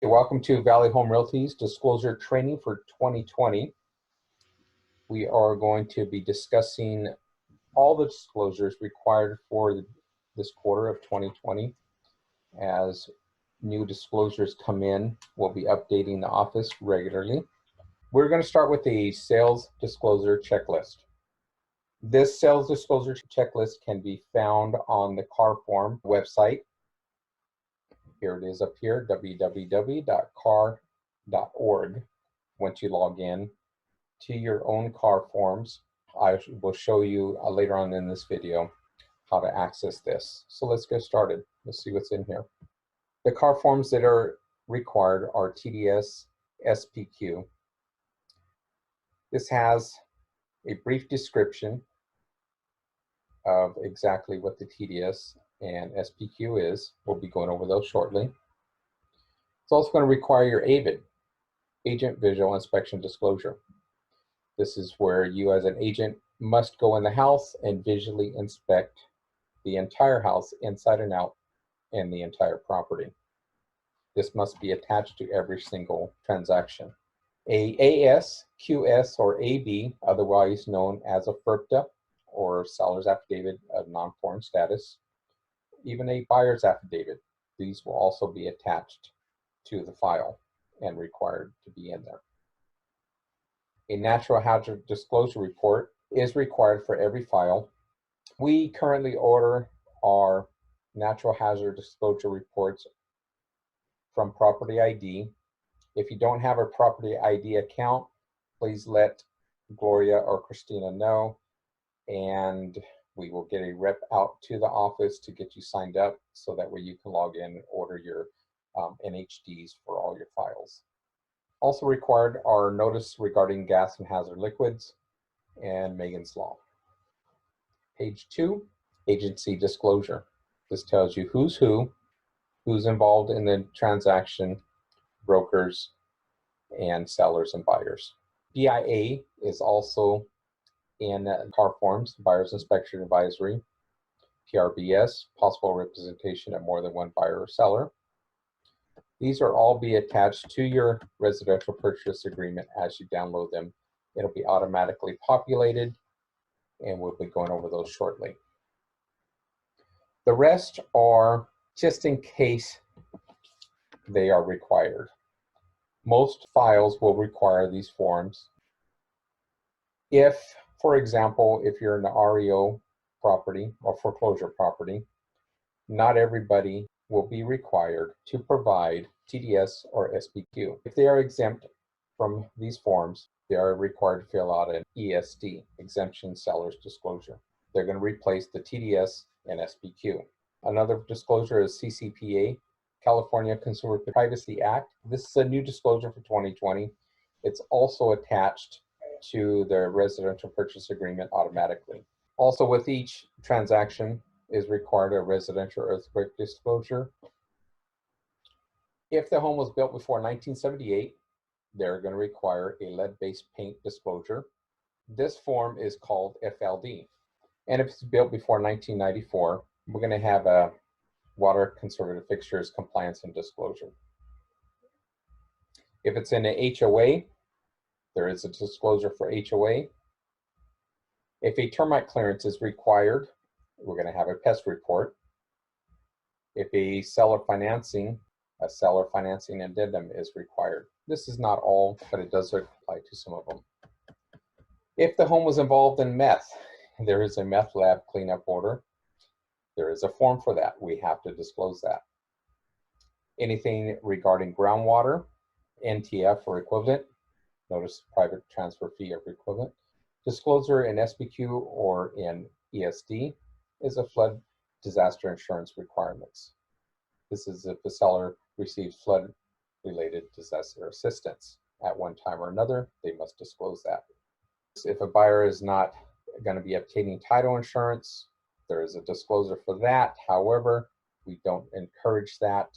Welcome to Valley Home Realty's disclosure training for 2020. We are going to be discussing all the disclosures required for this quarter of 2020. As new disclosures come in, we'll be updating the office regularly. We're going to start with the sales disclosure checklist. This sales disclosure checklist can be found on the CarForm website. Here it is up here, www.car.org. Once you log in to your own CarForms, I will show you later on in this video how to access this. So let's get started. Let's see what's in here. The CarForms that are required are TDS, SPQ. This has a brief description of exactly what the TDS and SPQ is. We'll be going over those shortly. It's also going to require your AVID, Agent Visual Inspection Disclosure. This is where you as an agent must go in the house and visually inspect the entire house inside and out and the entire property. This must be attached to every single transaction. A AS, QS, or AB, otherwise known as a FERPTA, or Seller's Affidavit of Non-Foreign Status, even a Buyer's Affidavit. These will also be attached to the file and required to be in there. A natural hazard disclosure report is required for every file. We currently order our natural hazard disclosure reports from Property ID. If you don't have a Property ID account, please let Gloria or Christina know, and we will get a rep out to the office to get you signed up so that way you can log in and order your NHDs for all your files. Also required are notice regarding gas and hazard liquids and Megan's Law. Page 2, agency disclosure. This tells you who's involved in the transaction, brokers, and sellers and buyers. BIA is also in CarForms, Buyer's Inspection Advisory. PRBS, possible representation of more than one buyer or seller. These are all be attached to your residential purchase agreement as you download them. It'll be automatically populated, and we'll be going over those shortly. The rest are just in case they are required. Most files will require these forms. If, for example, if you're in an REO property or foreclosure property, not everybody will be required to provide TDS or SPQ. If they are exempt from these forms, they are required to fill out an ESD, Exemption Seller's Disclosure. They're going to replace the TDS and SPQ. Another disclosure is CCPA, California Consumer Privacy Act. This is a new disclosure for 2020. It's also attached to the residential purchase agreement automatically. Also, with each transaction is required a residential earthquake disclosure. If the home was built before 1978, they're going to require a lead-based paint disclosure. This form is called FLD. And if it's built before 1994, we're going to have a water conservative fixtures compliance and disclosure. If it's in a HOA, there is a disclosure for HOA. If a termite clearance is required, we're going to have a pest report. If a seller financing addendum is required. This is not all, but it does apply to some of them. If the home was involved in meth, there is a meth lab cleanup order. There is a form for that. We have to disclose that. Anything regarding groundwater, NTF or equivalent, notice private transfer fee or equivalent. Disclosure in SPQ or in ESD is a flood disaster insurance requirements. This is if the seller receives flood-related disaster assistance. At one time or another, they must disclose that. If a buyer is not going to be obtaining title insurance, there is a disclosure for that. However, we don't encourage that.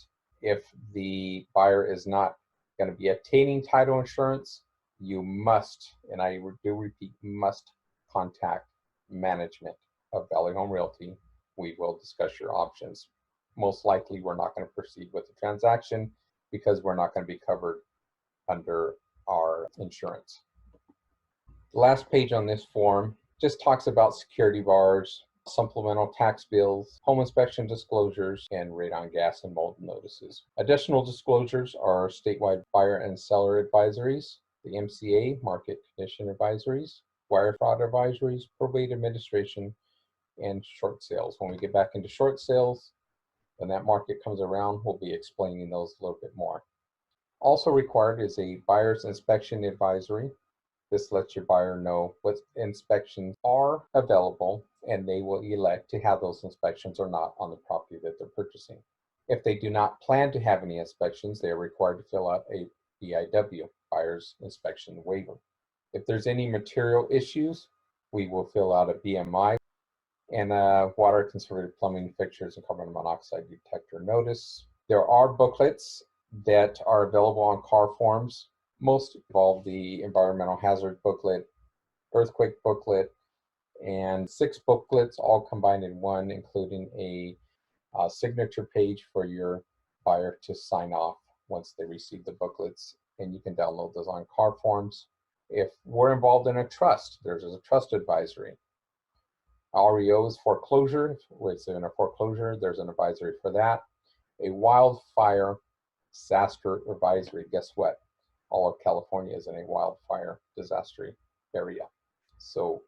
If the buyer is not going to be obtaining title insurance, you must, and I do repeat, must contact management of Valley Home Realty. We will discuss your options. Most likely, we're not going to proceed with the transaction because we're not going to be covered under our insurance. The last page on this form just talks about security bars, supplemental tax bills, home inspection disclosures, and radon gas and mold notices. Additional disclosures are statewide buyer and seller advisories, the MCA, market condition advisories, wire fraud advisories, probate administration, and short sales. When we get back into short sales, when that market comes around, we'll be explaining those a little bit more. Also required is a buyer's inspection advisory. This lets your buyer know what inspections are available, and they will elect to have those inspections or not on the property that they're purchasing. If they do not plan to have any inspections, they are required to fill out a BIW, Buyer's Inspection Waiver. If there's any material issues, we will fill out a BMI and a water conservative plumbing fixtures and carbon monoxide detector notice. There are booklets that are available on car forms. Most involve the environmental hazard booklet, earthquake booklet, and 6 booklets all combined in one, including a signature page for your buyer to sign off once they receive the booklets, and you can download those on car forms. If we're involved in a trust, there's a trust advisory. REO is foreclosure. If it's in a foreclosure, there's an advisory for that. A wildfire disaster advisory. Guess what? All of California is in a wildfire disaster area. So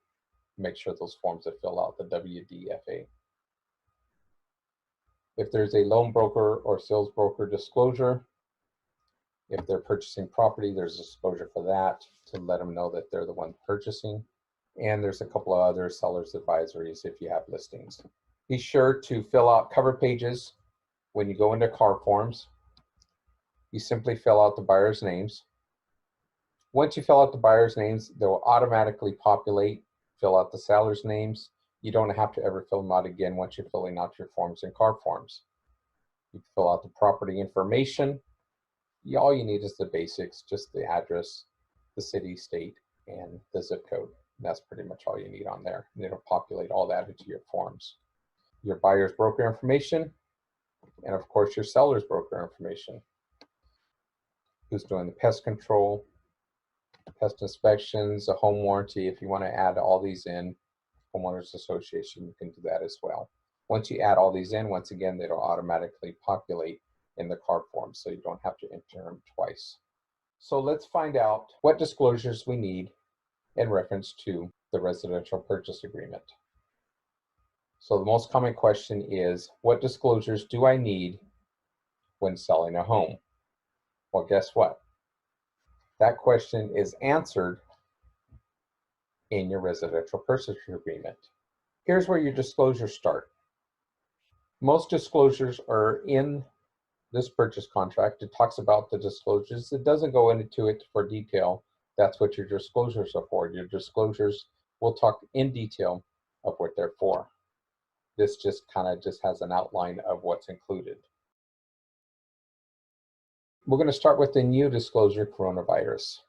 make sure those forms are filled out, the WDFA. If there's a loan broker or sales broker disclosure, if they're purchasing property, there's a disclosure for that to let them know that they're the one purchasing. And there's a couple of other sellers advisories if you have listings. Be sure to fill out cover pages when you go into car forms. You simply fill out the buyer's names. Once you fill out the buyer's names, they will automatically populate. Fill out the seller's names. You don't have to ever fill them out again once you're filling out your forms in car forms. You fill out the property information. All you need is the basics, just the address, the city, state, and the zip code. That's pretty much all you need on there. And it'll populate all that into your forms. Your buyer's broker information, and of course your seller's broker information. Who's doing the pest control, pest inspections, a home warranty. If you want to add all these in, homeowners association, you can do that as well. Once you add all these in, once again, it'll automatically populate in the car form, so you don't have to enter them twice. So let's find out what disclosures we need in reference to the residential purchase agreement. So the most common question is, what disclosures do I need when selling a home? Well, guess what? That question is answered in your residential purchase agreement. Here's where your disclosures start. Most disclosures are in this purchase contract. It talks about the disclosures. It doesn't go into it for detail. That's what your disclosures are for. Your disclosures will talk in detail of what they're for. This just has an outline of what's included. We're going to start with the new disclosure, coronavirus.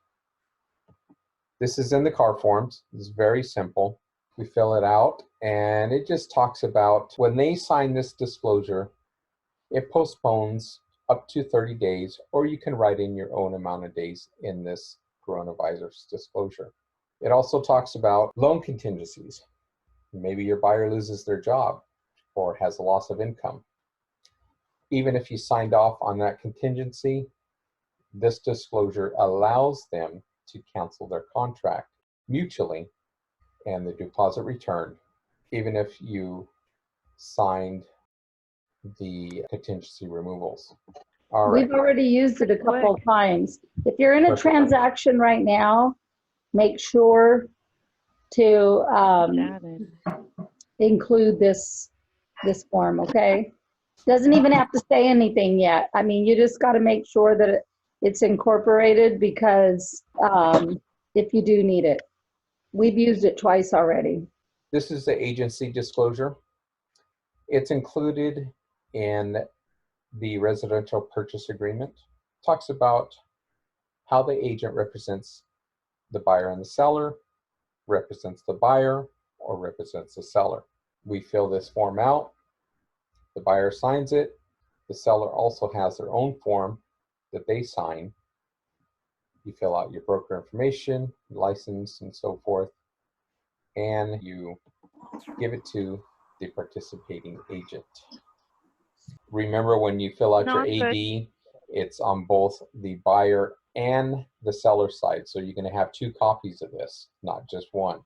This is in the car forms. It's very simple. We fill it out, and it just talks about when they sign this disclosure, it postpones up to 30 days, or you can write in your own amount of days in this coronavirus disclosure. It also talks about loan contingencies. Maybe your buyer loses their job or has a loss of income. Even if you signed off on that contingency, this disclosure allows them to cancel their contract mutually and the deposit returned, even if you signed the contingency removals. All right. We've already used it a couple of times. If you're in a transaction right now, make sure to include this form, okay? Doesn't even have to say anything yet. I mean, you just got to make sure that it's incorporated, because if you do need it. We've used it twice already. This is the agency disclosure. It's included in the residential purchase agreement. It talks about how the agent represents the buyer and the seller, represents the buyer, or represents the seller. We fill this form out. The buyer signs it. The seller also has their own form that they sign. You fill out your broker information, license, and so forth, and you give it to the participating agent. Remember, when you fill out your AD, it's on both the buyer and the seller side. So you're going to have two copies of this, not just one.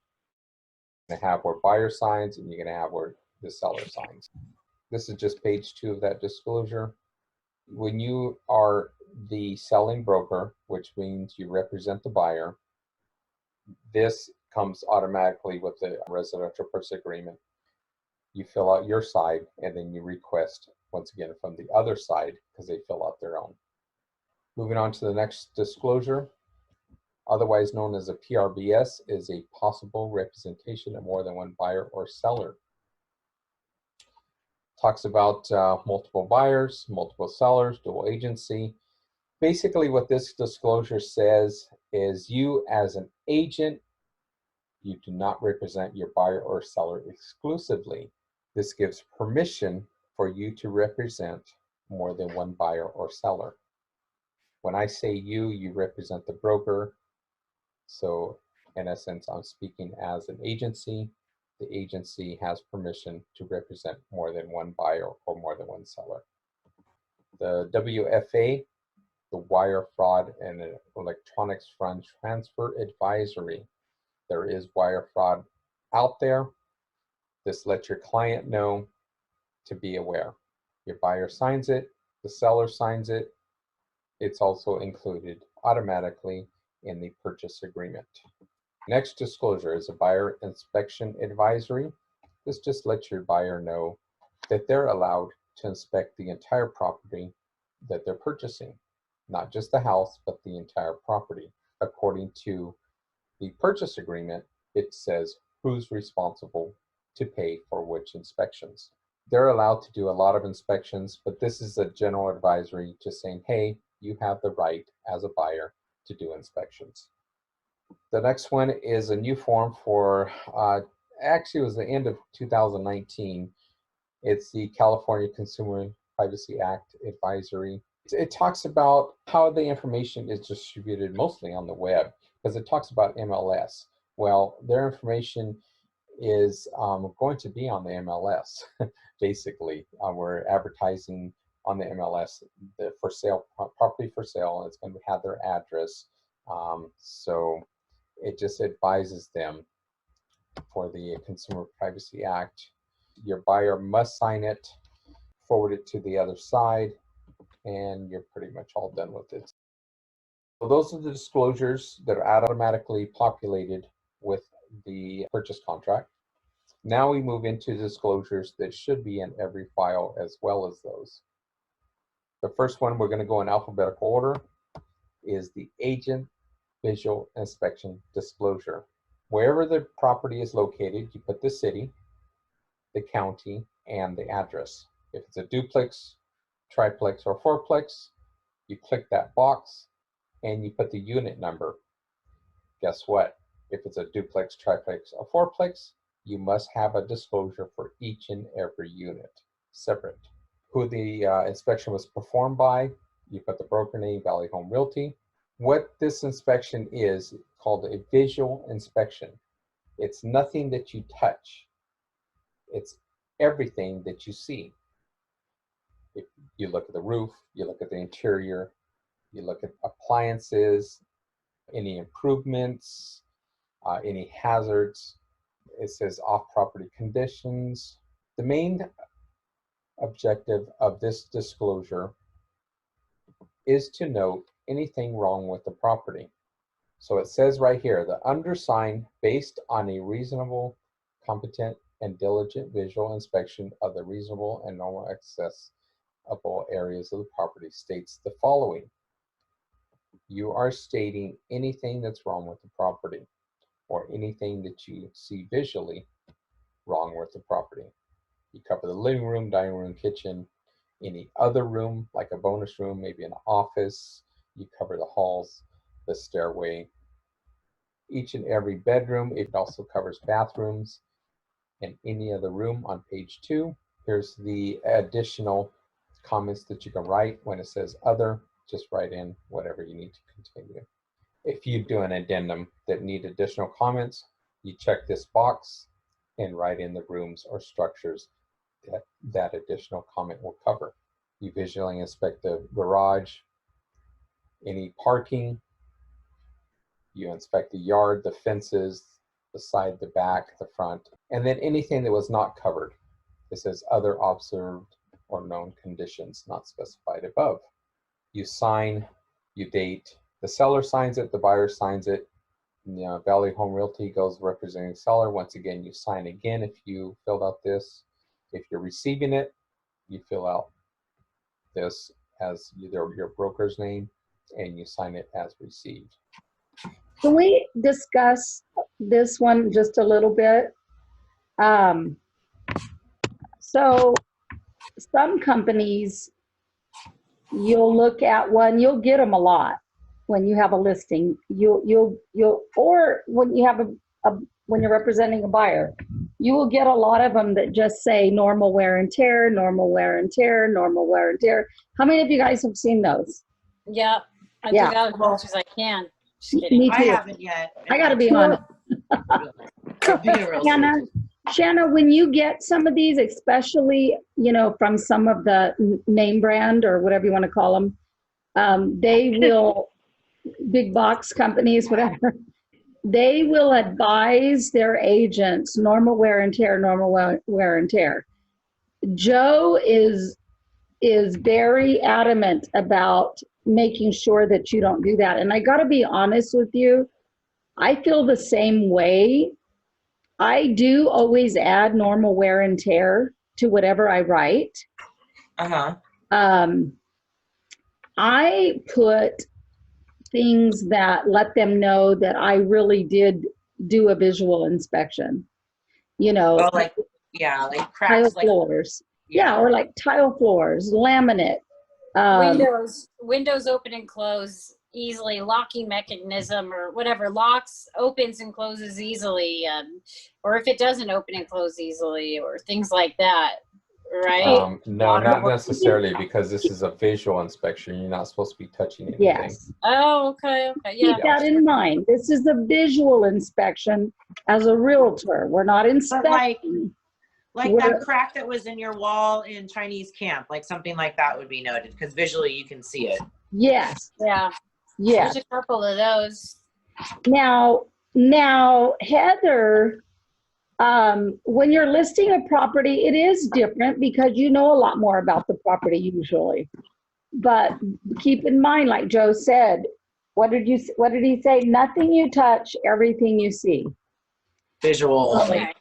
You're going to have where buyer signs, and you're going to have where the seller signs. This is just page 2 of that disclosure. When you are the selling broker, which means you represent the buyer, this comes automatically with the residential purchase agreement. You fill out your side, and then you request once again from the other side because they fill out their own. Moving on to the next disclosure, otherwise known as a PRBS, is a possible representation of more than one buyer or seller. Talks about multiple buyers, multiple sellers, dual agency. Basically, what this disclosure says is you as an agent, you do not represent your buyer or seller exclusively. This gives permission for you to represent more than one buyer or seller. When I say you represent the broker. So in essence, I'm speaking as an agency. The agency has permission to represent more than one buyer or more than one seller. The WFA, the Wire Fraud and Electronics Fund Transfer Advisory. There is wire fraud out there. This lets your client know to be aware. Your buyer signs it, the seller signs it. It's also included automatically in the purchase agreement. Next disclosure is a buyer inspection advisory. This just lets your buyer know that they're allowed to inspect the entire property that they're purchasing, not just the house, but the entire property. According to the purchase agreement, it says who's responsible to pay for which inspections. They're allowed to do a lot of inspections, but this is a general advisory just saying, hey, you have the right as a buyer to do inspections. The next one is a new form for, actually it was the end of 2019. It's the California Consumer Privacy Act advisory. It talks about how the information is distributed mostly on the web, because it talks about MLS. Well, their information is going to be on the MLS, basically. We're advertising on the MLS the for sale, property for sale, and it's going to have their address. So it just advises them for the Consumer Privacy Act. Your buyer must sign it, forward it to the other side, and you're pretty much all done with it. So those are the disclosures that are automatically populated with the purchase contract. Now we move into disclosures that should be in every file as well as those. The first one, we're going to go in alphabetical order, is the agent visual inspection disclosure. Wherever the property is located, you put the city, the county, and the address. If it's a duplex, triplex, or fourplex, you click that box and you put the unit number. Guess what? If it's a duplex, triplex, or fourplex, you must have a disclosure for each and every unit, separate. Who the inspection was performed by, you put the broker name, Valley Home Realty. What this inspection is called a visual inspection. It's nothing that you touch. It's everything that you see. If you look at the roof, you look at the interior, you look at appliances, any improvements, any hazards. It says off-property conditions. The main objective of this disclosure is to note anything wrong with the property. So it says right here, the undersigned, based on a reasonable, competent, and diligent visual inspection of the reasonable and normal accessible areas of the property, states the following. You are stating anything that's wrong with the property, or anything that you see visually wrong with the property. You cover the living room, dining room, kitchen, any other room, like a bonus room, maybe an office. You cover the halls, the stairway, each and every bedroom. It also covers bathrooms and any other room on page 2. Here's the additional comments that you can write when it says other. just write in whatever you need to continue. If you do an addendum that need additional comments, you check this box and write in the rooms or structures that that additional comment will cover. You visually inspect the garage, any parking, you inspect the yard, the fences, the side, the back, the front, and then anything that was not covered. It says other observed or known conditions not specified above. You sign, you date, the seller signs it, the buyer signs it. Valley Home Realty goes representing seller. Once again, you sign again if you filled out this. If you're receiving it, you fill out this as your broker's name and you sign it as received. Can we discuss this one just a little bit? So some companies, you'll look at one, you'll get them a lot when you have a listing. Or when you have when you're representing a buyer, you will get a lot of them that just say normal wear and tear, normal wear and tear, normal wear and tear. How many of you guys have seen those? Yeah, I do that as much as I can. Just kidding. Me too. I haven't yet. I got to be honest. Shanna, when you get some of these, especially, from some of the name brand or whatever you want to call them, they will, big box companies, whatever, they will advise their agents, normal wear and tear, normal wear and tear. Joe is very adamant about making sure that you don't do that. And I got to be honest with you, I feel the same way. I do always add normal wear and tear to whatever I write. I put things that let them know that I really did do a visual inspection. Oh, like cracks, tile floors. Yeah, or like tile floors, laminate. Windows open and close easily, locking mechanism or whatever, locks, opens and closes easily, or if it doesn't open and close easily, or things like that, right? No, not necessarily, because this is a visual inspection. You're not supposed to be touching anything. Yes. Oh, okay. Yeah. Keep that in mind. This is a visual inspection as a realtor. We're not inspecting. Like that crack that was in your wall in Chinese camp, like something like that would be noted, because visually you can see it. Yes. Yeah. Yes. There's a couple of those. Now, Heather, when you're listing a property, it is different because you know a lot more about the property usually. But keep in mind, like Joe said, what did he say? Nothing you touch, everything you see. Visual only. Okay.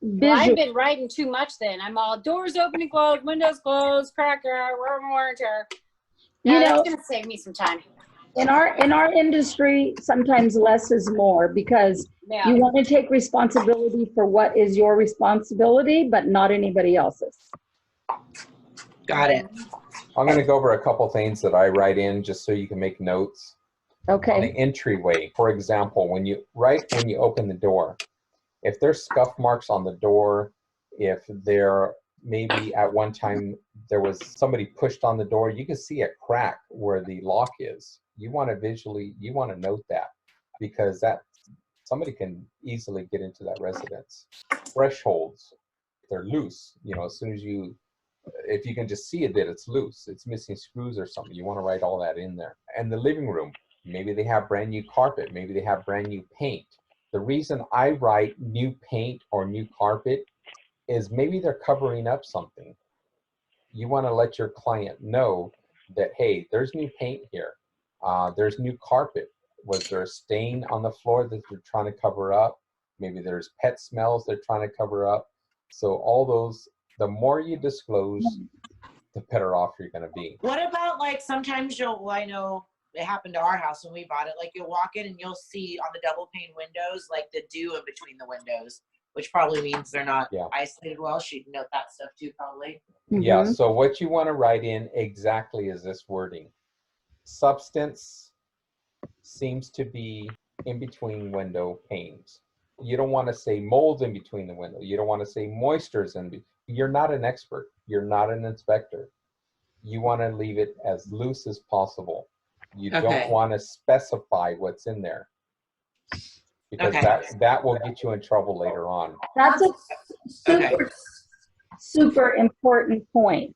Well, I've been writing too much then. I'm all doors open and closed, windows closed, cracker, wear and tear. That's going to save me some time. In our industry, sometimes less is more because you want to take responsibility for what is your responsibility, but not anybody else's. Got it. I'm going to go over a couple things that I write in just so you can make notes. Okay. On the entryway, for example, when you open the door, if there's scuff marks on the door, if there maybe at one time there was somebody pushed on the door, you can see a crack where the lock is. You want to note that, because that somebody can easily get into that residence. Thresholds, they're loose. As soon as if you can just see it that it's loose, it's missing screws or something, you want to write all that in there. And the living room, maybe they have brand new carpet, maybe they have brand new paint. The reason I write new paint or new carpet is maybe they're covering up something. You want to let your client know that, hey, there's new paint here. There's new carpet. Was there a stain on the floor that they're trying to cover up? Maybe there's pet smells they're trying to cover up. So all those, the more you disclose, the better off you're going to be. What about like sometimes I know it happened to our house when we bought it. Like you'll walk in and you'll see on the double pane windows, like the dew in between the windows, which probably means they're not isolated well. She'd note that stuff too, probably. Yeah, so what you want to write in exactly is this wording. Substance seems to be in between window panes. You don't want to say mold in between the window. You don't want to say moistures in between. You're not an expert. You're not an inspector. You want to leave it as loose as possible. You Okay. don't want to specify what's in there, because that will get you in trouble later on. That's a super important point.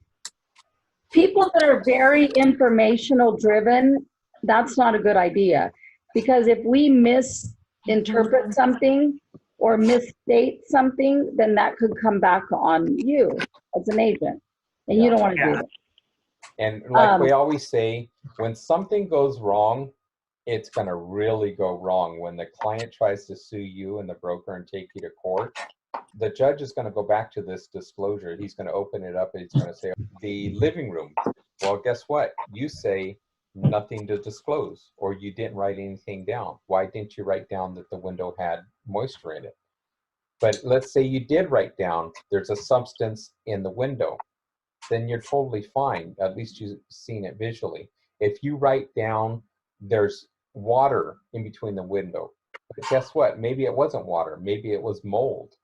People that are very informational driven, that's not a good idea. Because if we misinterpret something or misstate something, then that could come back on you as an agent. And you don't want to do that. And like we always say, when something goes wrong, it's going to really go wrong. When the client tries to sue you and the broker and take you to court, the judge is going to go back to this disclosure. He's going to open it up and he's going to say, the living room. Well, guess what? You say nothing to disclose, or you didn't write anything down. Why didn't you write down that the window had moisture in it? But let's say you did write down there's a substance in the window. Then you're totally fine. At least you've seen it visually. If you write down there's water in between the window, but guess what? Maybe it wasn't water. Maybe it was mold.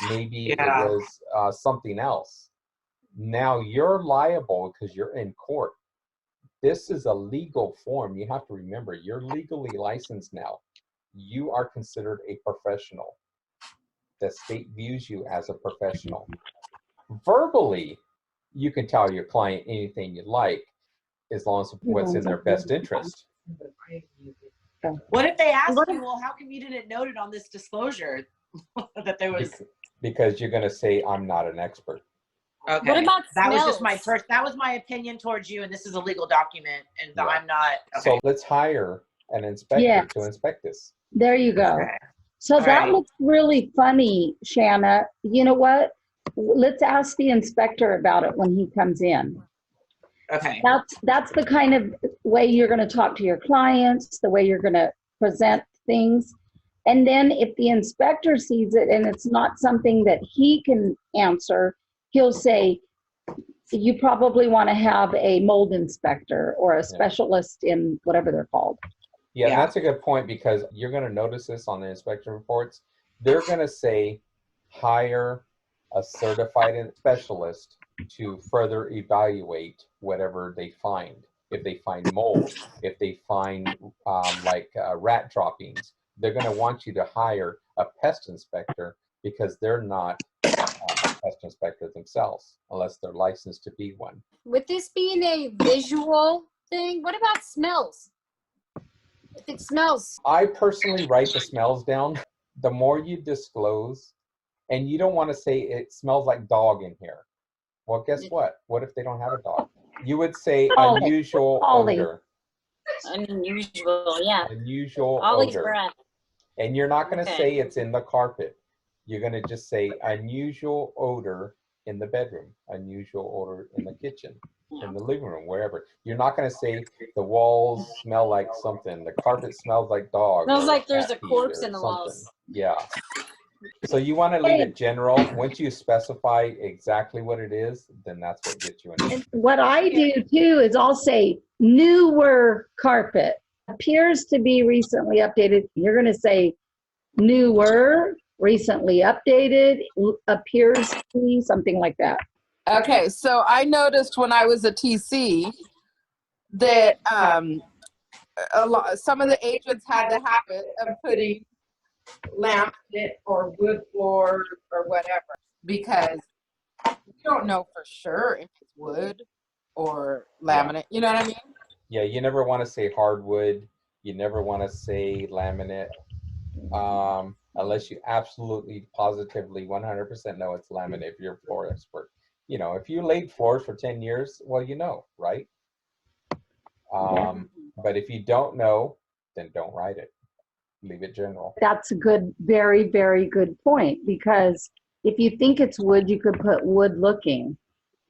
Maybe it was something else. Now you're liable because you're in court. This is a legal form. You have to remember, you're legally licensed now. You are considered a professional. The state views you as a professional. Verbally, you can tell your client anything you like, as long as what's in their best interest. What if they ask you, well, how come you didn't note it on this disclosure that there was? Because you're going to say, I'm not an expert. Okay. What about that smells? was just that was my opinion towards you, and this is a legal document, and I'm not. Okay. So let's hire an inspector to inspect this. There you go. Okay. So that looks really funny, Shanna. You know what? Let's ask the inspector about it when he comes in. Okay. That's the kind of way you're going to talk to your clients, the way you're going to present things. And then if the inspector sees it and it's not something that he can answer, he'll say, you probably want to have a mold inspector or a specialist in whatever they're called. Yeah, that's a good point, because you're going to notice this on the inspection reports. They're going to say, hire a certified specialist to further evaluate whatever they find. If they find mold, if they find rat droppings, they're going to want you to hire a pest inspector, because they're not a pest inspector themselves, unless they're licensed to be one. With this being a visual thing, what about smells? If it smells. I personally write the smells down. The more you disclose, and you don't want to say it smells like dog in here. Well, guess what? What if they don't have a dog? You would say unusual odor. Unusual, yeah. Unusual Ollie's odor. breath. And you're not going to say it's in the carpet. You're going to just say unusual odor in the bedroom, unusual odor in the kitchen, in the living room, wherever. You're not going to say the walls smell like something, the carpet smells like dog. Smells like there's a corpse in the walls. Yeah. So you want to leave it general. Once you specify exactly what it is, then that's what gets you in. What I do too is I'll say newer carpet appears to be recently updated. You're going to say newer, recently updated, appears to be, something like that. Okay, so I noticed when I was a TC that some of the agents had the habit of putting laminate or wood floor or whatever, because you don't know for sure if it's wood or laminate. You know what I mean? Yeah, you never want to say hardwood. You never want to say laminate, unless you absolutely, positively, 100% know it's laminate if you're a floor expert. You know, if you laid floors for 10 years, well, you know, right? But if you don't know, then don't write it. Leave it general. That's a good, very, very good point, because if you think it's wood, you could put wood looking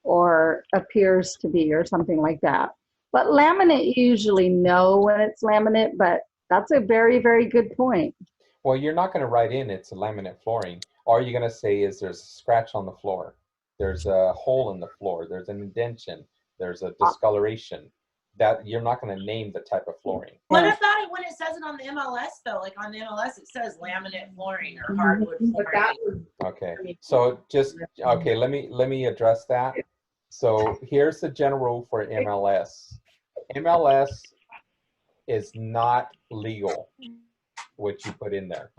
or appears to be or something like that. But laminate, you usually know when it's laminate, but that's a very, very good point. Well, you're not going to write in it's laminate flooring. All you're going to say is there's a scratch on the floor. There's a hole in the floor. There's an indentation. There's a discoloration. That you're not going to name the type of flooring. What about it when it says it on the MLS though? Like on the MLS, it says laminate flooring or hardwood flooring. Okay, so just let me address that. So here's the general rule for MLS. MLS is not legal, what you put in there.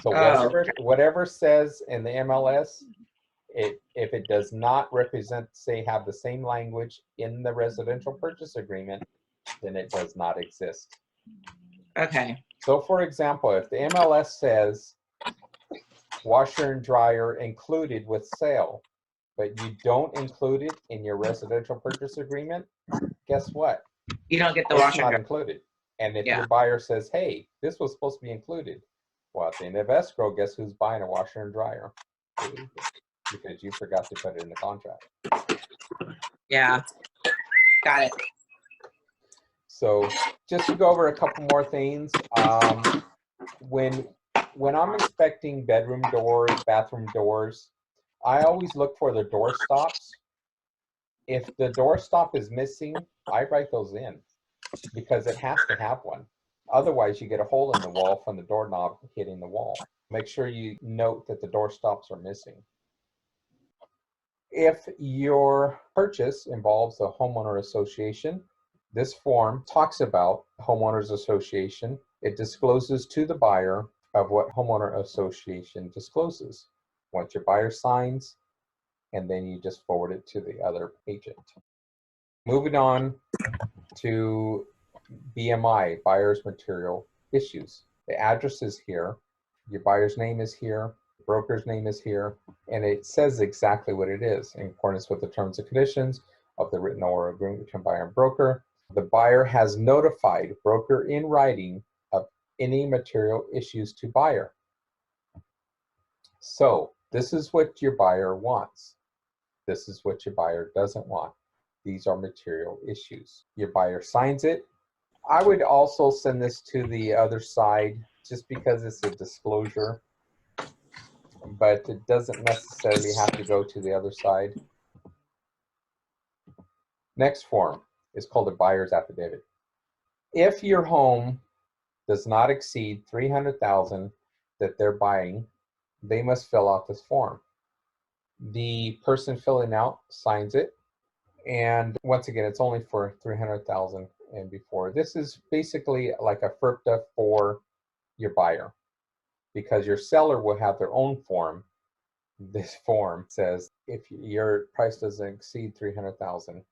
So Oh, whatever says in the MLS, if it does not represent, say, have the same language in the residential purchase agreement, then it does not exist. okay. So for example, if the MLS says washer and dryer included with sale, but you don't include it in your residential purchase agreement, guess what? You don't get the It's washer and not dryer. included. And if Yeah. your buyer says, hey, this was supposed to be included, well, at the end of escrow, guess who's buying a washer and dryer? Because you forgot to put it in the contract. Yeah. Got it. So just to go over a couple more things, when I'm inspecting bedroom doors, bathroom doors, I always look for the door stops. If the door stop is missing, I write those in because it has to have one. Otherwise, you get a hole in the wall from the doorknob hitting the wall. Make sure you note that the door stops are missing. If your purchase involves a homeowner association, this form talks about homeowners association. It discloses to the buyer of what homeowner association discloses. Once your buyer signs, and then you just forward it to the other agent. Moving on to BMI, buyer's material issues. The address is here, your buyer's name is here, the broker's name is here, and it says exactly what it is in accordance with the terms and conditions of the written oral agreement between buyer and broker. The buyer has notified broker in writing of any material issues to buyer. So this is what your buyer wants. This is what your buyer doesn't want. These are material issues. Your buyer signs it. I would also send this to the other side just because it's a disclosure, but it doesn't necessarily have to go to the other side. Next form is called a buyer's affidavit. If your home does not exceed $300,000 that they're buying, they must fill out this form. The person filling out signs it. And once again, it's only for 300,000 and before. This is basically like a FERPTA for your buyer, because your seller will have their own form. This form says if your price doesn't exceed 300,000,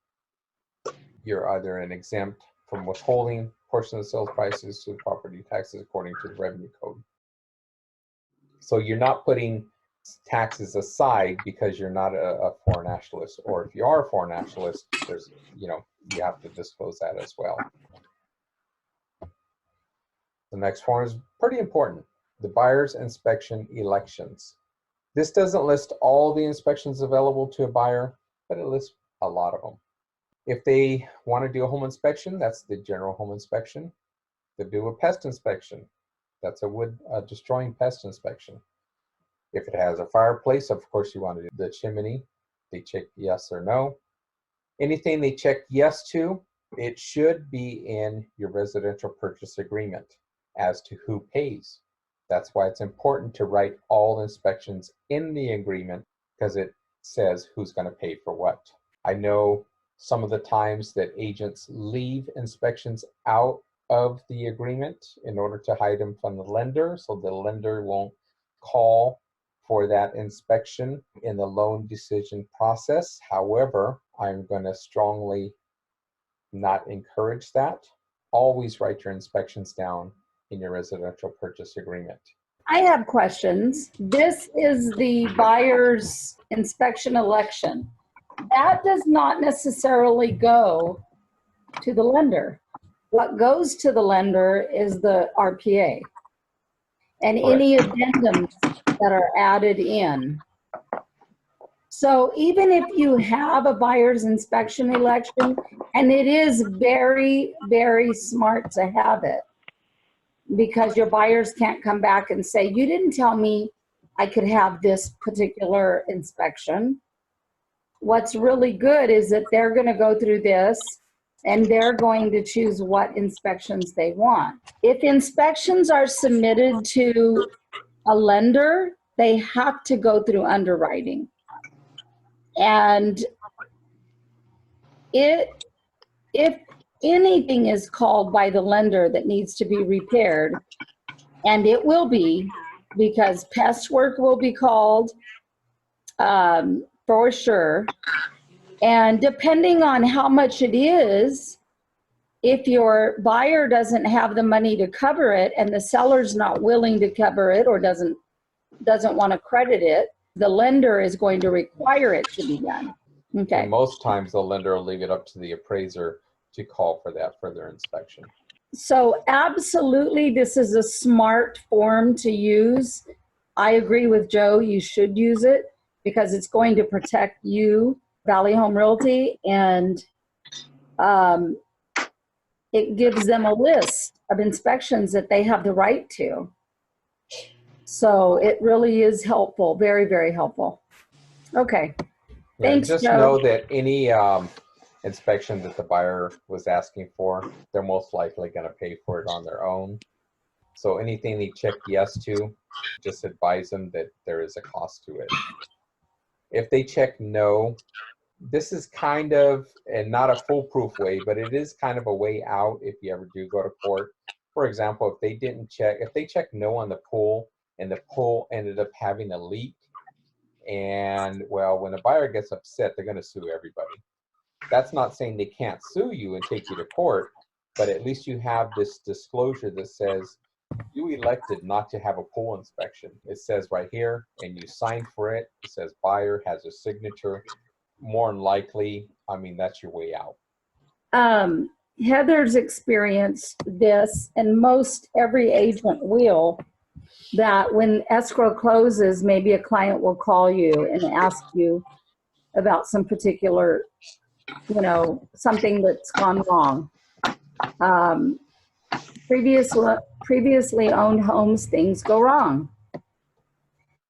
you're either an exempt from withholding portion of the sales prices to the property taxes according to the revenue code. So you're not putting taxes aside because you're not a foreign nationalist, or if you are a foreign nationalist, there's, you have to disclose that as well. The next form is pretty important. The buyer's inspection elections. This doesn't list all the inspections available to a buyer, but it lists a lot of them. If they want to do a home inspection, that's the general home inspection. They do a pest inspection. That's a wood destroying pest inspection. If it has a fireplace, of course you want to do the chimney. They check yes or no. Anything they check yes to, it should be in your residential purchase agreement as to who pays. That's why it's important to write all inspections in the agreement, because it says who's going to pay for what. I know some of the times that agents leave inspections out of the agreement in order to hide them from the lender, so the lender won't call for that inspection in the loan decision process. However, I'm going to strongly not encourage that. Always write your inspections down in your residential purchase agreement. I have questions. This is the buyer's inspection election. That does not necessarily go to the lender. What goes to the lender is the RPA and any addendums that are added in. So even if you have a buyer's inspection election, and it is very, very smart to have it, because your buyers can't come back and say, you didn't tell me I could have this particular inspection. What's really good is that they're going to go through this and they're going to choose what inspections they want. If inspections are submitted to a lender, they have to go through underwriting. And if anything is called by the lender that needs to be repaired, and it will be, because pest work will be called, for sure. And depending on how much it is, if your buyer doesn't have the money to cover it and the seller's not willing to cover it or doesn't want to credit it, the lender is going to require it to be done. Okay. And most times the lender will leave it up to the appraiser to call for that further inspection. So absolutely, this is a smart form to use. I agree with Joe, you should use it because it's going to protect you, Valley Home Realty, and it gives them a list of inspections that they have the right to. So it really is helpful, very, very helpful. Okay. Yeah, Thanks, just Joe. know that any inspection that the buyer was asking for, they're most likely going to pay for it on their own. So anything they check yes to, just advise them that there is a cost to it. If they check no, this is kind of, and not a foolproof way, but it is kind of a way out if you ever do go to court. For example, if they check no on the pool and the pool ended up having a leak, and well, when the buyer gets upset, they're going to sue everybody. That's not saying they can't sue you and take you to court, but at least you have this disclosure that says you elected not to have a pool inspection. It says right here, and you signed for it. It says buyer has a signature. More than likely, I mean, that's your way out. Heather's experienced this, and most every agent will, that when escrow closes, maybe a client will call you and ask you about some particular, something that's gone wrong. Previously owned homes, things go wrong.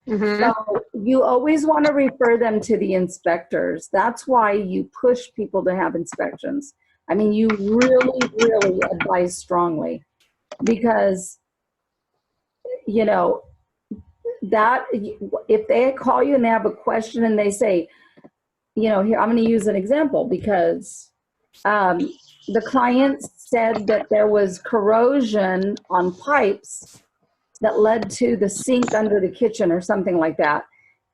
So you always want to refer them to the inspectors. That's why you push people to have inspections. I mean, you really, really advise strongly, because, that if they call you and they have a question and they say, here, I'm going to use an example, because the client said that there was corrosion on pipes that led to the sink under the kitchen or something like that,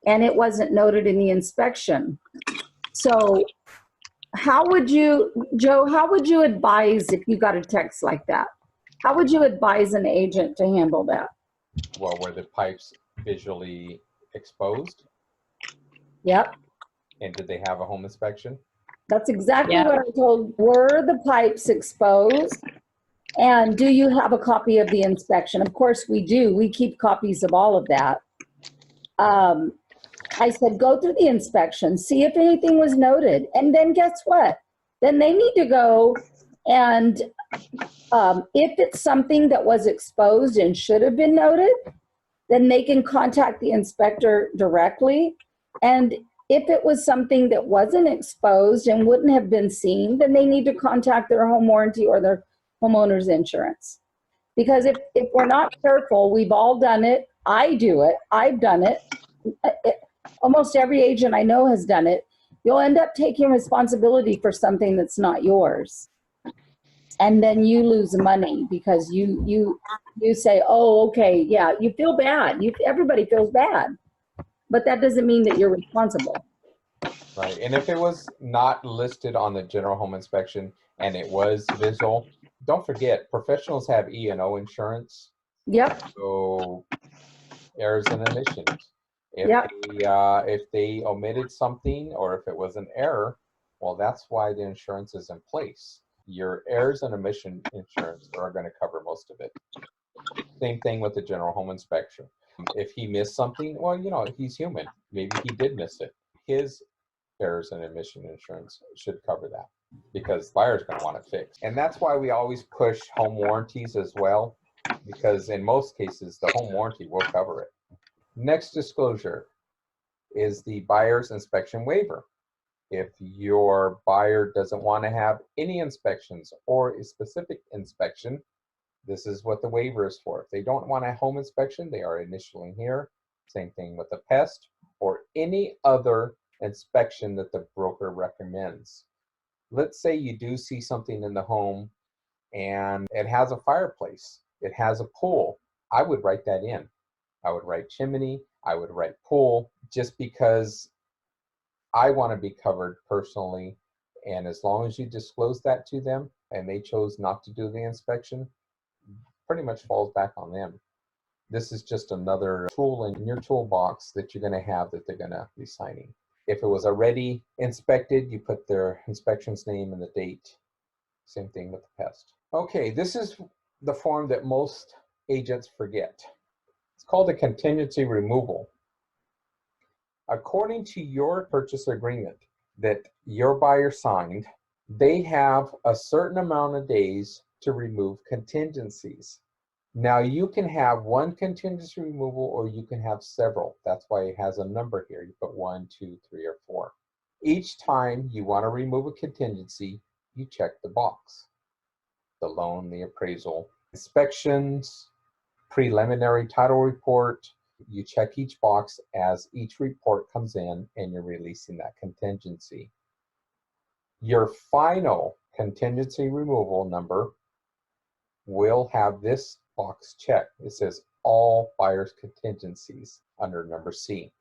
and it wasn't noted in the inspection. So Joe, how would you advise if you got a text like that? How would you advise an agent to handle that? Well, were the pipes visually exposed? Yep. And did they have a home inspection? That's exactly what I told. Were the pipes exposed? And do you have a copy of the inspection? Of course we do. We keep copies of all of that. I said, go through the inspection, see if anything was noted. And then guess what? Then they need to go and if it's something that was exposed and should have been noted, then they can contact the inspector directly. And if it was something that wasn't exposed and wouldn't have been seen, then they need to contact their home warranty or their homeowner's insurance. Because if we're not careful, we've all done it. I do it. I've done it. Almost every agent I know has done it. You'll end up taking responsibility for something that's not yours. And then you lose money because you say, oh, okay, yeah, you feel bad. Everybody feels bad. But that doesn't mean that you're responsible. Right. And if it was not listed on the general home inspection and it was visual, don't forget, professionals have E&O insurance. Yep. So errors and omissions. Yep. If they omitted something or if it was an error, well, that's why the insurance is in place. Your errors and omission insurance are going to cover most of it. Same thing with the general home inspection. If he missed something, well, he's human. Maybe he did miss it. His errors and omission insurance should cover that because buyer's going to want it fixed. And that's why we always push home warranties as well, because in most cases, the home warranty will cover it. Next disclosure is the buyer's inspection waiver. If your buyer doesn't want to have any inspections or a specific inspection, this is what the waiver is for. If they don't want a home inspection, they are initialing here. Same thing with the pest or any other inspection that the broker recommends. Let's say you do see something in the home and it has a fireplace, it has a pool. I would write that in. I would write chimney, I would write pool, just because I want to be covered personally. And as long as you disclose that to them and they chose not to do the inspection, pretty much falls back on them. This is just another tool in your toolbox that you're going to have that they're going to be signing. If it was already inspected, you put their inspection's name and the date. Same thing with the pest. Okay, this is the form that most agents forget. It's called a contingency removal. According to your purchase agreement that your buyer signed, they have a certain amount of days to remove contingencies. Now you can have one contingency removal or you can have several. That's why it has a number here. You put 1, 2, 3, or 4. Each time you want to remove a contingency, you check the box. The loan, the appraisal, inspections, preliminary title report. You check each box as each report comes in and you're releasing that contingency. Your final contingency removal number will have this box checked. It says all buyer's contingencies under number C.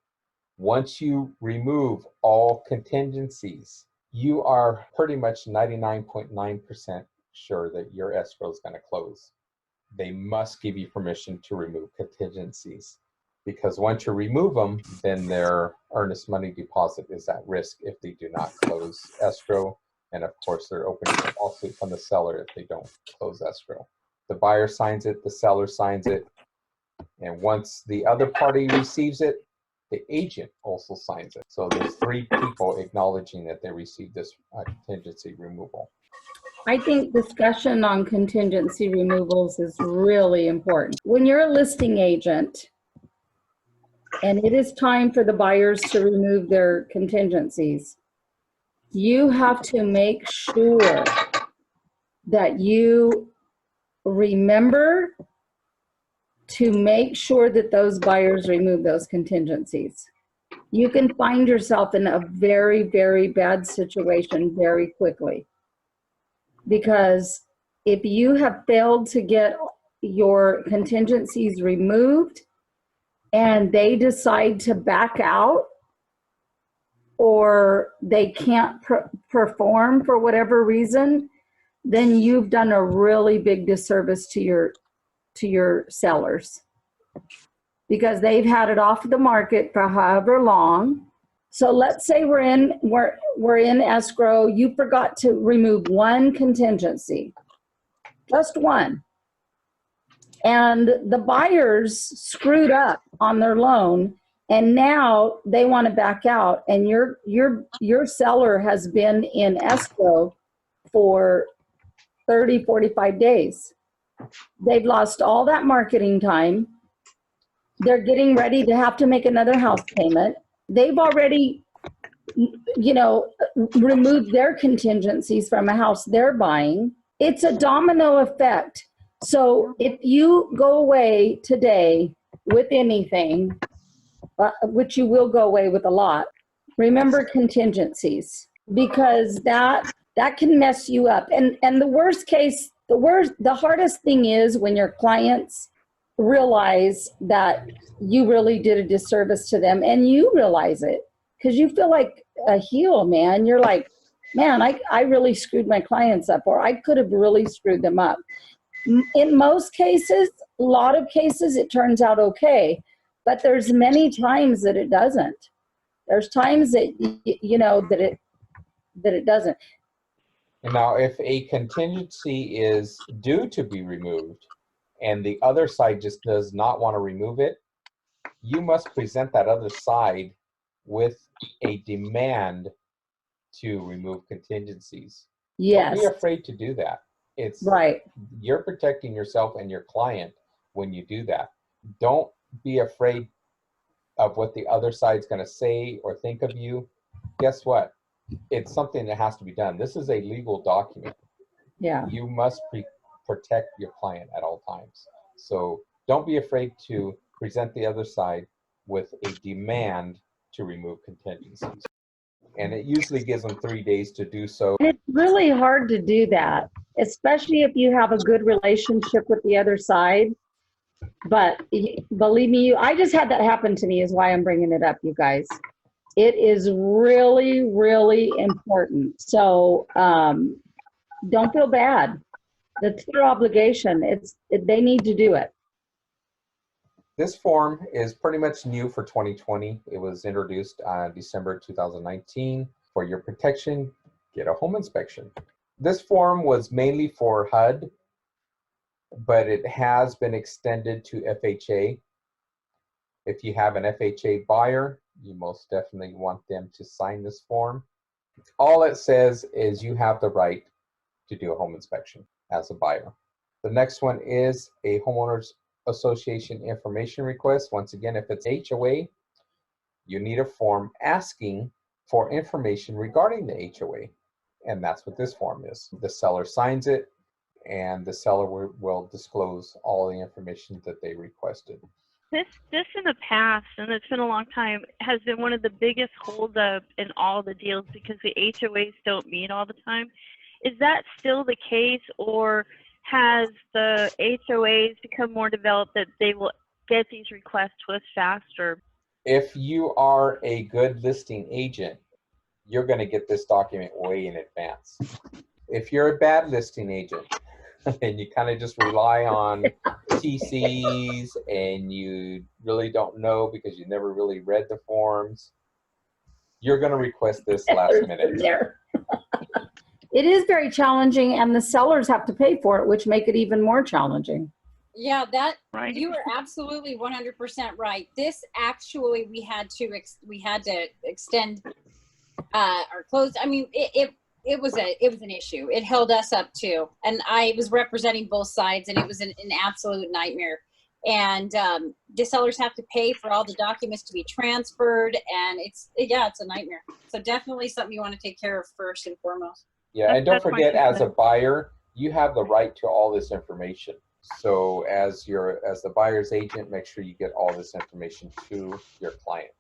Once you remove all contingencies, you are pretty much 99.9% sure that your escrow is going to close. They must give you permission to remove contingencies, because once you remove them, then their earnest money deposit is at risk if they do not close escrow. And of course, they're opening a lawsuit from the seller if they don't close escrow. The buyer signs it, the seller signs it, and once the other party receives it, the agent also signs it. So there's 3 people acknowledging that they received this contingency removal. I think discussion on contingency removals is really important. When you're a listing agent and it is time for the buyers to remove their contingencies, you have to make sure that you remember to make sure that those buyers remove those contingencies. You can find yourself in a very, very bad situation very quickly. Because if you have failed to get your contingencies removed and they decide to back out or they can't perform for whatever reason, then you've done a really big disservice to your sellers, because they've had it off the market for however long. So let's say we're in escrow. You forgot to remove one contingency, just one, and the buyers screwed up on their loan, and now they want to back out, and your seller has been in escrow for 30, 45 days. They've lost all that marketing time. They're getting ready to have to make another house payment. They've already, removed their contingencies from a house they're buying. It's a domino effect. So if you go away today with anything, which you will go away with a lot, remember contingencies, because that can mess you up. And the worst case, the hardest thing is when your clients realize that you really did a disservice to them, and you realize it because you feel like a heel, man. You're like, man, I really screwed my clients up, or I could have really screwed them up. In most cases, a lot of cases, it turns out okay, but there's many times that it doesn't. There's times that that it doesn't. Now, if a contingency is due to be removed and the other side just does not want to remove it, you must present that other side with a demand to remove contingencies. Yes. Don't be afraid to do that. It's right. You're protecting yourself and your client when you do that. Don't be afraid of what the other side's going to say or think of you. Guess what? It's something that has to be done. This is a legal document. Yeah. You must protect your client at all times. So don't be afraid to present the other side with a demand to remove contingencies. And it usually gives them 3 days to do so. And it's really hard to do that, especially if you have a good relationship with the other side. But believe me, I just had that happen to me is why I'm bringing it up, you guys. It is really, really important. So don't feel bad. That's their obligation. They need to do it. This form is pretty much new for 2020. It was introduced on December 2019. For your protection, get a home inspection. This form was mainly for HUD, but it has been extended to FHA. If you have an FHA buyer, you most definitely want them to sign this form. All it says is you have the right to do a home inspection as a buyer. The next one is a homeowners association information request. Once again, if it's HOA, you need a form asking for information regarding the HOA. And that's what this form is. The seller signs it, and the seller will disclose all the information that they requested. This in the past, and it's been a long time, has been one of the biggest holdup in all the deals because the HOAs don't meet all the time. Is that still the case, or has the HOAs become more developed that they will get these requests to us faster? If you are a good listing agent, you're going to get this document way in advance. If you're a bad listing agent and you kind of just rely on TCs and you really don't know because you never really read the forms, you're going to request this last minute. It is very challenging, and the sellers have to pay for it, which make it even more challenging. Yeah, that Right. you are absolutely 100% right. This actually we had to extend or close. I mean, it was an issue. It held us up too, and I was representing both sides, and it was an absolute nightmare. And the sellers have to pay for all the documents to be transferred, and it's a nightmare. So definitely something you want to take care of first and foremost. Yeah, and don't forget, as a buyer, you have the right to all this information. So as the buyer's agent, make sure you get all this information to your client.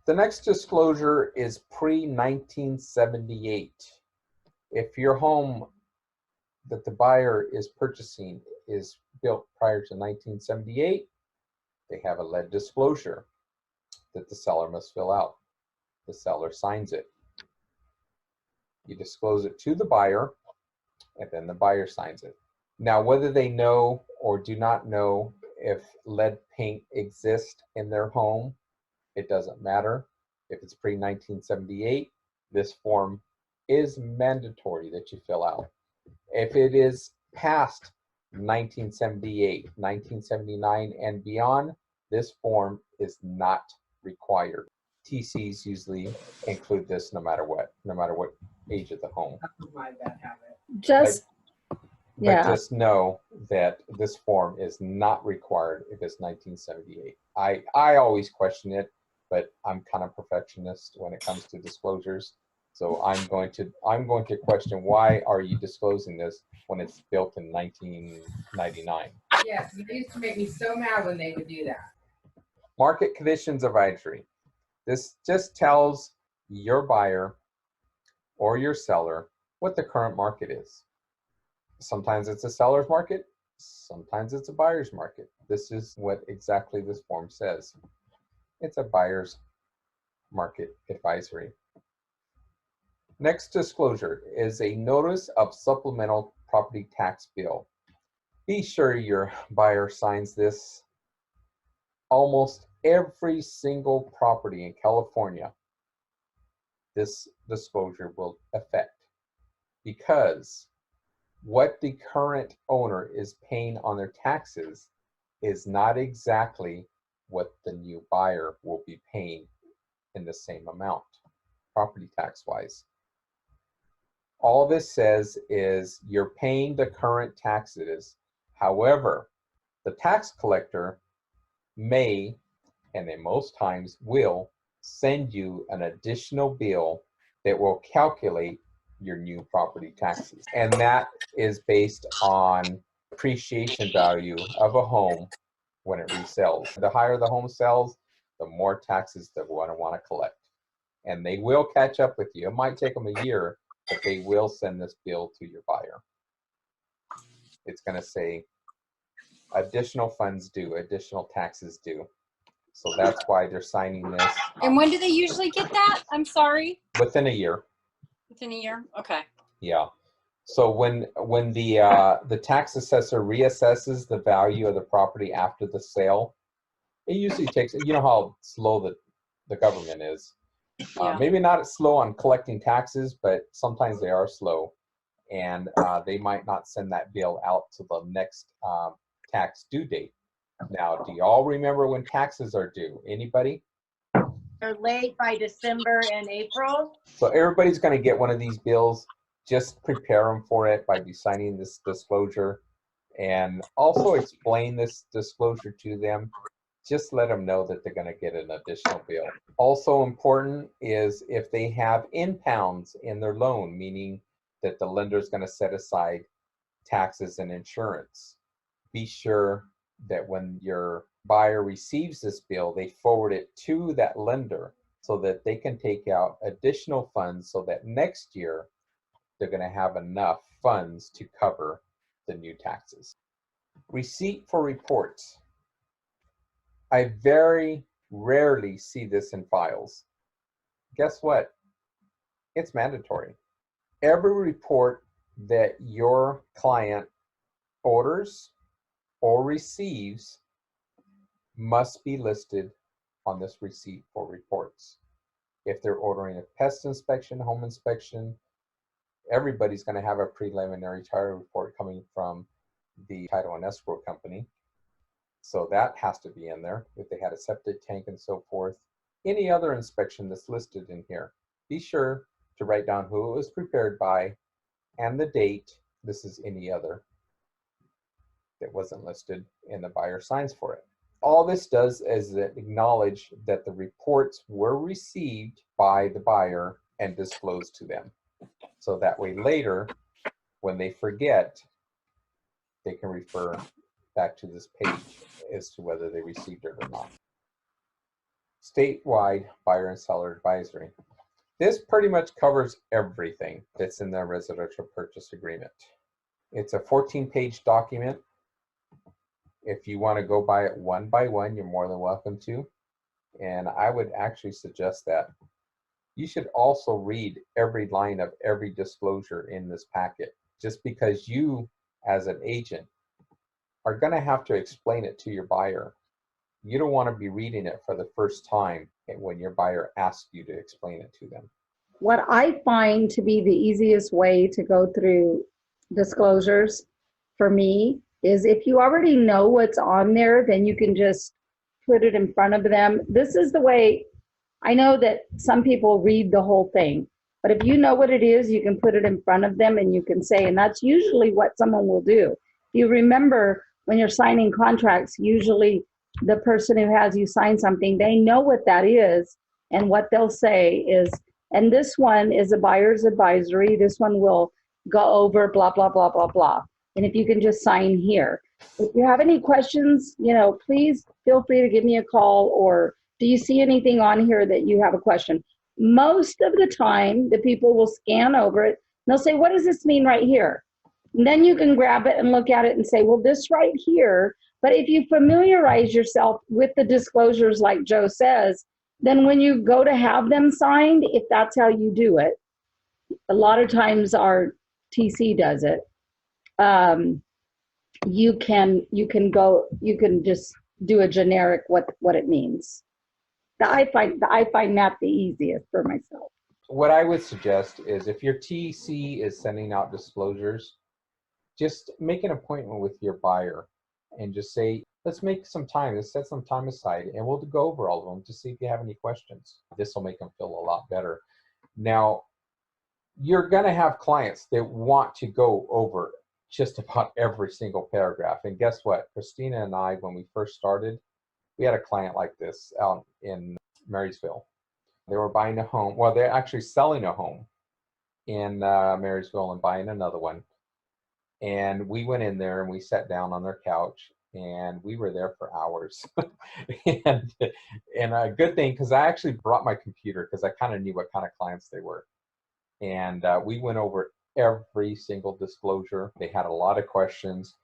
The next disclosure is pre-1978. If your home that the buyer is purchasing is built prior to 1978, they have a lead disclosure that the seller must fill out. The seller signs it. You disclose it to the buyer, and then the buyer signs it. Now, whether they know or do not know if lead paint exists in their home, it doesn't matter. If it's pre-1978, this form is mandatory that you fill out. If it is past 1978, 1979, and beyond, this form is not required. TCs usually include this no matter what age of the home. Just Just know that this form is not required if it's 1978. I always question it, but I'm kind of perfectionist when it comes to disclosures. So I'm going to question, why are you disclosing this when it's built in 1999? Yes, it used to make me so mad when they would do that. Market conditions advisory. This just tells your buyer or your seller what the current market is. Sometimes it's a seller's market, sometimes it's a buyer's market. This is what exactly this form says. It's a buyer's market advisory. Next disclosure is a notice of supplemental property tax bill. Be sure your buyer signs this. Almost every single property in California, this disclosure will affect, because what the current owner is paying on their taxes is not exactly what the new buyer will be paying in the same amount, property tax wise. All this says is you're paying the current taxes. However, the tax collector may, and in most times will, send you an additional bill that will calculate your new property taxes. And that is based on appreciation value of a home when it resells. The higher the home sells, the more taxes that we're going to want to collect. and they will catch up with you. It might take them a year, but they will send this bill to your buyer. It's going to say additional funds due, additional taxes due. So that's why they're signing this. And when do they usually get that? I'm sorry. Within a year. Within a year? Okay. Yeah. So when the tax assessor reassesses the value of the property after the sale, it usually takes, you know how slow the government is. Yeah. Maybe not slow on collecting taxes, but sometimes they are slow. And they might not send that bill out to the next tax due date. Now, do y'all remember when taxes are due? Anybody? They're late by December and April. So everybody's going to get one of these bills. Just prepare them for it by signing this disclosure, and also explain this disclosure to them. Just let them know that they're going to get an additional bill. Also important is if they have impounds in their loan, meaning that the lender is going to set aside taxes and insurance. Be sure that when your buyer receives this bill, they forward it to that lender so that they can take out additional funds so that next year they're going to have enough funds to cover the new taxes. Receipt for reports. I very rarely see this in files. Guess what? It's mandatory. Every report that your client orders or receives must be listed on this receipt for reports. If they're ordering a pest inspection, home inspection, everybody's going to have a preliminary title report coming from the title and escrow company. So that has to be in there. If they had a septic tank and so forth. Any other inspection that's listed in here, be sure to write down who it was prepared by and the date. This is any other that wasn't listed, and the buyer signs for it. All this does is acknowledge that the reports were received by the buyer and disclosed to them. So that way later, when they forget, they can refer back to this page as to whether they received it or not. Statewide buyer and seller advisory. This pretty much covers everything that's in the residential purchase agreement. It's a 14-page document. If you want to go by it one by one, you're more than welcome to. And I would actually suggest that. You should also read every line of every disclosure in this packet, just because you, as an agent, are going to have to explain it to your buyer. You don't want to be reading it for the first time when your buyer asks you to explain it to them. What I find to be the easiest way to go through disclosures for me is if you already know what's on there, then you can just put it in front of them. This is the way. I know that some people read the whole thing, but if you know what it is, you can put it in front of them and you can say, and that's usually what someone will do. If you remember, when you're signing contracts, usually the person who has you sign something, they know what that is, and what they'll say is, and this one is a buyer's advisory. This one will go over blah, blah, blah, blah, blah. And if you can just sign here. If you have any questions, please feel free to give me a call, or do you see anything on here that you have a question? Most of the time, the people will scan over it. And they'll say, what does this mean right here? And then you can grab it and look at it and say, well, this right here. But if you familiarize yourself with the disclosures like Joe says, then when you go to have them signed, if that's how you do it, a lot of times our TC does it. You can just do a generic what it means. I find that the easiest for myself. What I would suggest is if your TC is sending out disclosures, just make an appointment with your buyer and just say, let's make some time, let's set some time aside, and we'll go over all of them to see if you have any questions. This will make them feel a lot better. Now, you're going to have clients that want to go over just about every single paragraph. And guess what? Christina and I, when we first started, we had a client like this out in Marysville. They were buying a home. Well, they're actually selling a home in Marysville and buying another one. And we went in there and we sat down on their couch and we were there for hours. and a good thing, because I actually brought my computer because I kind of knew what kind of clients they were. And we went over every single disclosure. They had a lot of questions,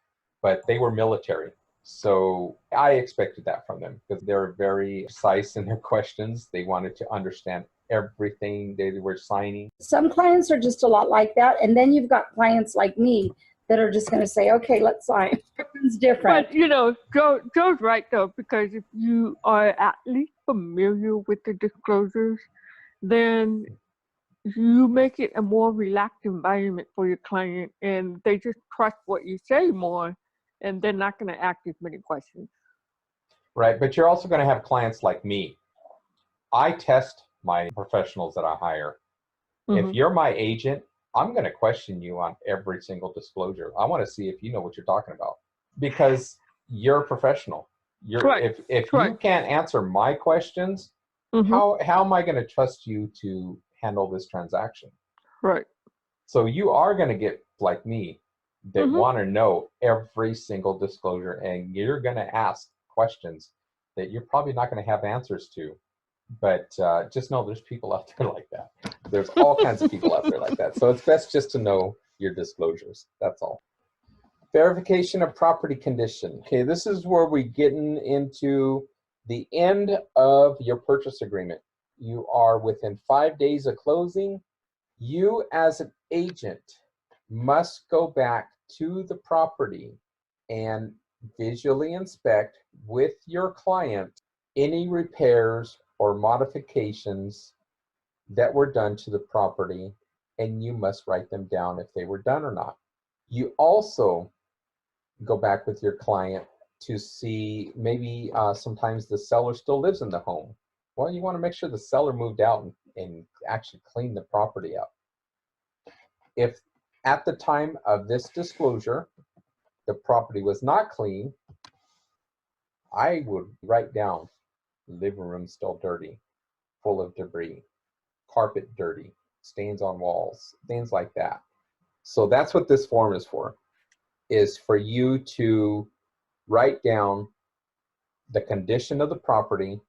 but they were military. So I expected that from them because they're very precise in their questions. They wanted to understand everything they were signing. Some clients are just a lot like that. And then you've got clients like me that are just going to say, okay, let's sign. It's different. But, Joe's right, though, because if you are at least familiar with the disclosures, then you make it a more relaxed environment for your client, and they just trust what you say more, and they're not going to ask as many questions. Right, but you're also going to have clients like me. I test my professionals that I hire. Mm-hmm. If you're my agent, I'm going to question you on every single disclosure. I want to see if you know what you're talking about, because you're a professional. Right. If Right. you can't answer my questions, Mm-hmm. how am I going to trust you to handle this transaction? Right. So you are going to get like me that Mm-hmm. want to know every single disclosure, and you're going to ask questions that you're probably not going to have answers to. But just know there's people out there like that. There's all kinds of people out there like that. So it's best just to know your disclosures. That's all. Verification of property condition. Okay, this is where we're getting into the end of your purchase agreement. You are within 5 days of closing. You as an agent must go back to the property and visually inspect with your client any repairs or modifications that were done to the property, and you must write them down if they were done or not. You also go back with your client to see maybe sometimes the seller still lives in the home. Well, you want to make sure the seller moved out and actually cleaned the property up. If at the time of this disclosure, the property was not clean, I would write down living room still dirty, full of debris, carpet dirty, stains on walls, things like that. So that's what this form is for you to write down the condition of the property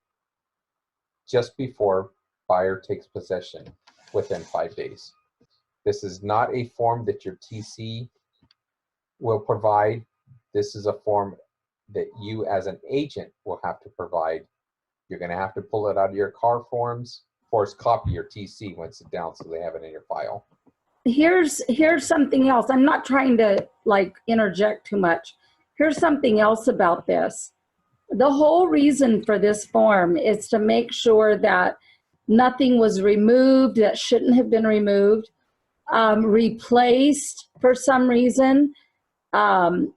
just before buyer takes possession within 5 days. This is not a form that your TC will provide. This is a form that you as an agent will have to provide. You're going to have to pull it out of your car forms, force copy your TC when it's down so they have it in your file. Here's something else. I'm not trying to interject too much. Here's something else about this. The whole reason for this form is to make sure that nothing was removed that shouldn't have been removed, replaced for some reason, tore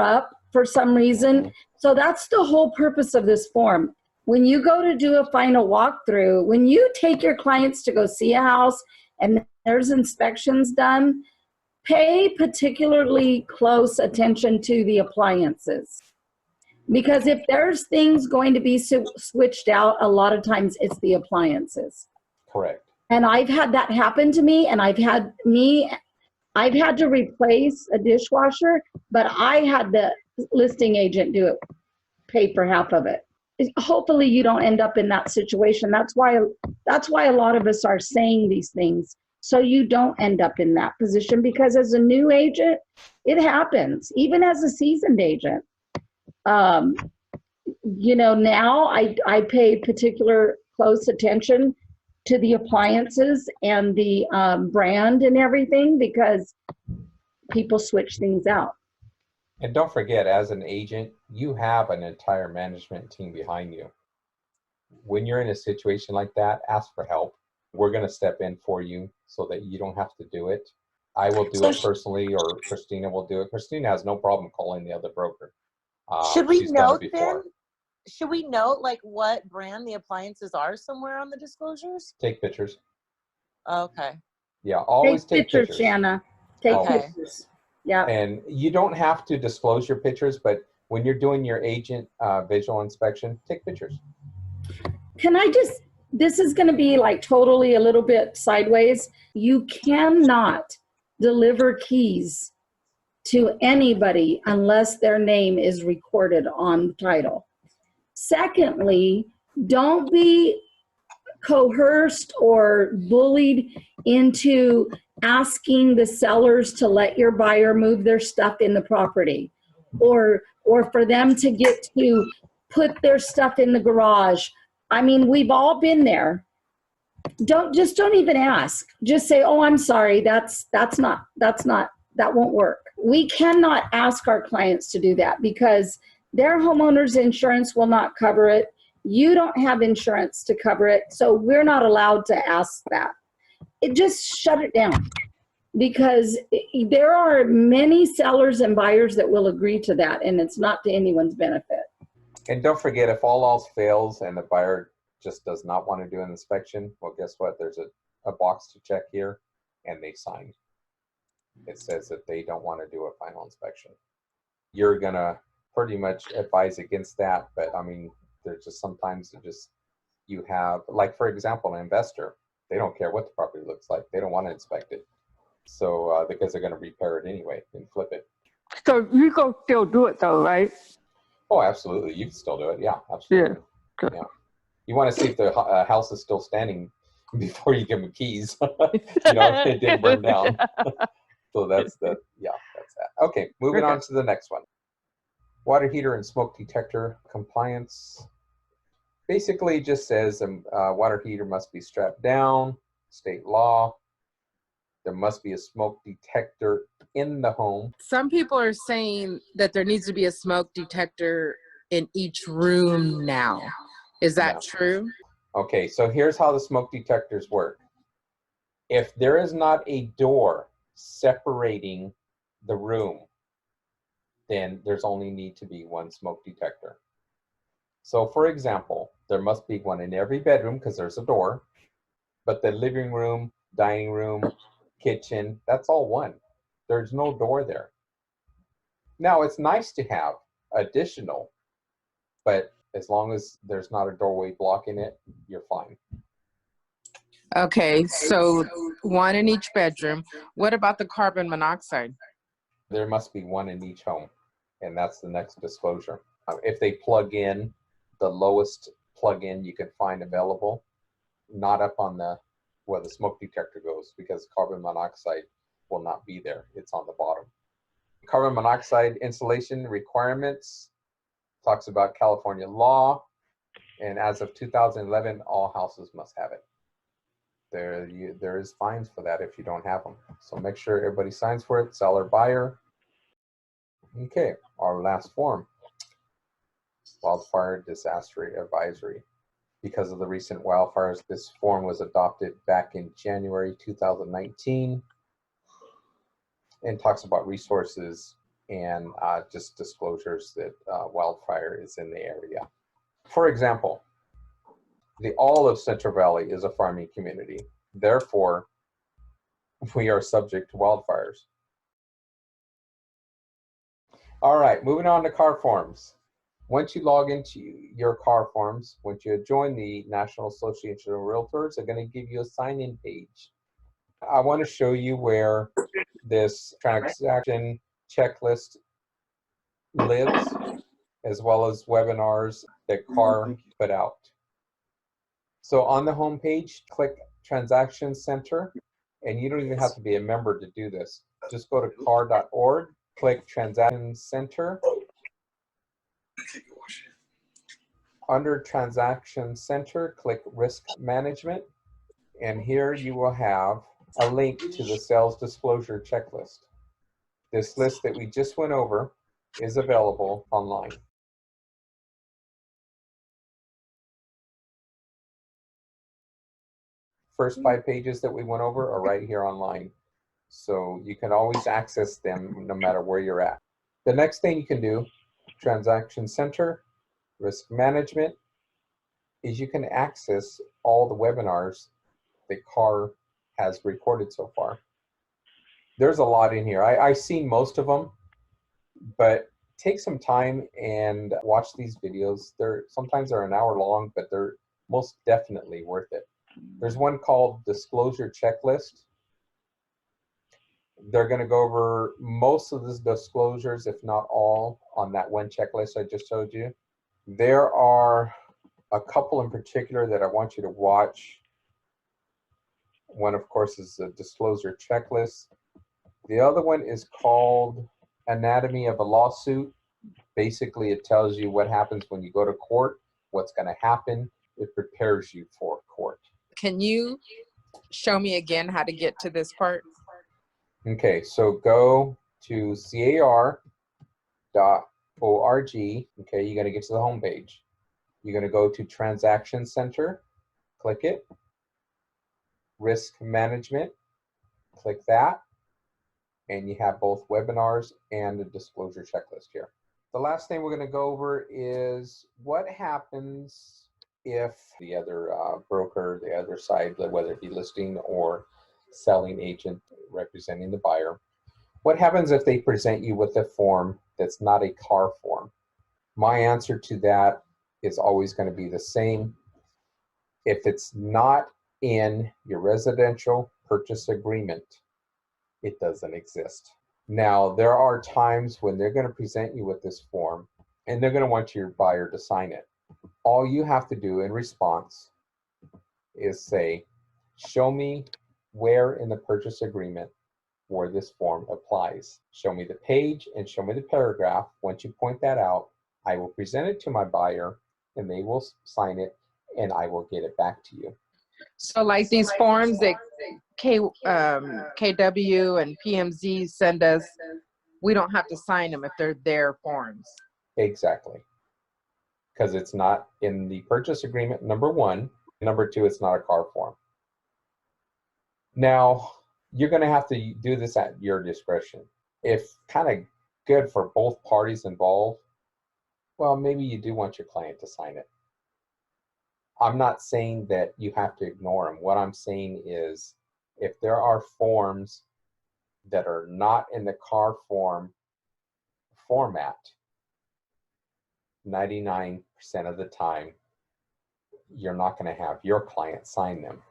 up for some reason. So that's the whole purpose of this form. When you go to do a final walkthrough, when you take your clients to go see a house and there's inspections done, pay particularly close attention to the appliances. Because if there's things going to be switched out, a lot of times it's the appliances. Correct. And I've had that happen to me, and I've had to replace a dishwasher, but I had the listing agent do it, pay for half of it. Hopefully you don't end up in that situation. That's why a lot of us are saying these things, so you don't end up in that position, because as a new agent, it happens, even as a seasoned agent. Now I pay particular close attention to the appliances and the brand and everything, because people switch things out. And don't forget, as an agent, you have an entire management team behind you. When you're in a situation like that, ask for help. We're going to step in for you so that you don't have to do it. I will do it personally, or Christina will do it. Christina has no problem calling the other broker. Should we She's done note it then? before. Should we note what brand the appliances are somewhere on the disclosures? Take pictures. Okay. Yeah, always take pictures. Shanna. Take Okay. pictures. Yeah. And you don't have to disclose your pictures, but when you're doing your agent visual inspection, take pictures. Can I this is going to be totally a little bit sideways. You cannot deliver keys to anybody unless their name is recorded on the title. Secondly, don't be coerced or bullied into asking the sellers to let your buyer move their stuff in the property, or for them to get to put their stuff in the garage. I mean, we've all been there. Don't even ask. Just say, "Oh, I'm sorry. That won't work." We cannot ask our clients to do that because their homeowner's insurance will not cover it. You don't have insurance to cover it, so we're not allowed to ask that. Just shut it down, because there are many sellers and buyers that will agree to that, and it's not to anyone's benefit. And don't forget, if all else fails and the buyer just does not want to do an inspection, well, guess what? There's a box to check here, and they signed. It says that they don't want to do a final inspection. You're going to pretty much advise against that, but I mean, there's just sometimes you have, like, for example, an investor, they don't care what the property looks like. They don't want to inspect it. So because they're going to repair it anyway and flip it. So you can still do it though, right? Oh, absolutely. You can still do it. Yeah, absolutely. Yeah. Yeah. You want to see if the house is still standing before you give them keys. If it didn't burn down. So that's that. Okay, moving on to the next one. Water heater and smoke detector compliance. Basically, it just says water heater must be strapped down, state law. There must be a smoke detector in the home. Some people are saying that there needs to be a smoke detector in each room now. Is that true? Okay, so here's how the smoke detectors work. If there is not a door separating the room, then there's only need to be one smoke detector. So for example, there must be one in every bedroom because there's a door, but the living room, dining room, kitchen, that's all one. There's no door there. Now, it's nice to have additional, but as long as there's not a doorway blocking it, you're fine. Okay, so one in each bedroom. What about the carbon monoxide? There must be one in each home, and that's the next disclosure. If they plug in the lowest plug-in you can find available, not up on where the smoke detector goes, because carbon monoxide will not be there. It's on the bottom. Carbon monoxide insulation requirements talks about California law, and as of 2011, all houses must have it. There is fines for that if you don't have them. So make sure everybody signs for it, seller, buyer. Okay, our last form, wildfire disaster advisory. Because of the recent wildfires, this form was adopted back in January 2019 and talks about resources and just disclosures that wildfire is in the area. For example, all of Central Valley is a farming community. Therefore, we are subject to wildfires. All right, moving on to car forms. Once you log into your car forms, once you join the National Association of Realtors, they're going to give you a sign-in page. I want to show you where this transaction checklist lives, as well as webinars that CAR put out. So on the home page, click Transaction Center, and you don't even have to be a member to do this. Just go to car.org, click Transaction Center. Under Transaction Center, click Risk Management, and here you will have a link to the Sales Disclosure Checklist. This list that we just went over is available online. First 5 pages that we went over are right here online. So you can always access them no matter where you're at. The next thing you can do, Transaction Center, Risk Management, is you can access all the webinars that CAR has recorded so far. There's a lot in here. I've seen most of them, but take some time and watch these videos. Sometimes they're an hour long, but they're most definitely worth it. There's one called Disclosure Checklist, They're going to go over most of the disclosures, if not all, on that one checklist I just showed you. There are a couple in particular that I want you to watch. One, of course, is the disclosure checklist. The other one is called Anatomy of a Lawsuit. Basically, it tells you what happens when you go to court, what's going to happen. It prepares you for court. Can you show me again how to get to this part? Okay, so go to car.org. Okay, you're going to get to the home page. You're going to go to Transaction Center, click it. Risk Management, click that. And you have both webinars and the disclosure checklist here. The last thing we're going to go over is what happens if the other broker, the other side, whether it be listing or selling agent representing the buyer, what happens if they present you with a form that's not a car form? My answer to that is always going to be the same. If it's not in your residential purchase agreement, it doesn't exist. Now, there are times when they're going to present you with this form and they're going to want your buyer to sign it. All you have to do in response is say, show me where in the purchase agreement where this form applies. Show me the page and show me the paragraph. Once you point that out, I will present it to my buyer and they will sign it and I will get it back to you. So like these forms that KW and PMZ send us, we don't have to sign them if they're their forms. Exactly. Because it's not in the purchase agreement, number one. Number two, it's not a car form. Now, you're going to have to do this at your discretion. If kind of good for both parties involved, well, maybe you do want your client to sign it. I'm not saying that you have to ignore them. What I'm saying is if there are forms that are not in the car form format, 99% of the time, you're not going to have your client sign them.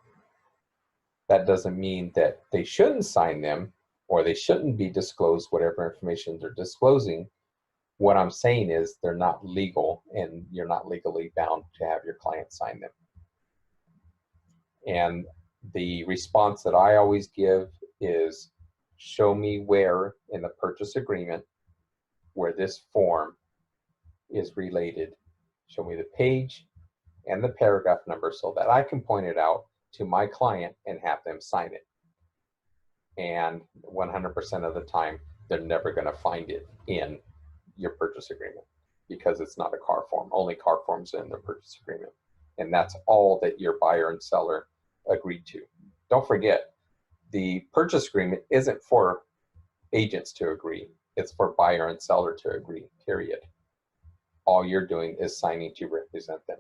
That doesn't mean that they shouldn't sign them or they shouldn't be disclosed whatever information they're disclosing. What I'm saying is they're not legal and you're not legally bound to have your client sign them. And the response that I always give is, show me where in the purchase agreement where this form is related. Show me the page and the paragraph number so that I can point it out to my client and have them sign it. And 100% of the time, they're never going to find it in your purchase agreement because it's not a car form. Only car forms are in the purchase agreement. And that's all that your buyer and seller agreed to. Don't forget, the purchase agreement isn't for agents to agree. It's for buyer and seller to agree, period. All you're doing is signing to represent them.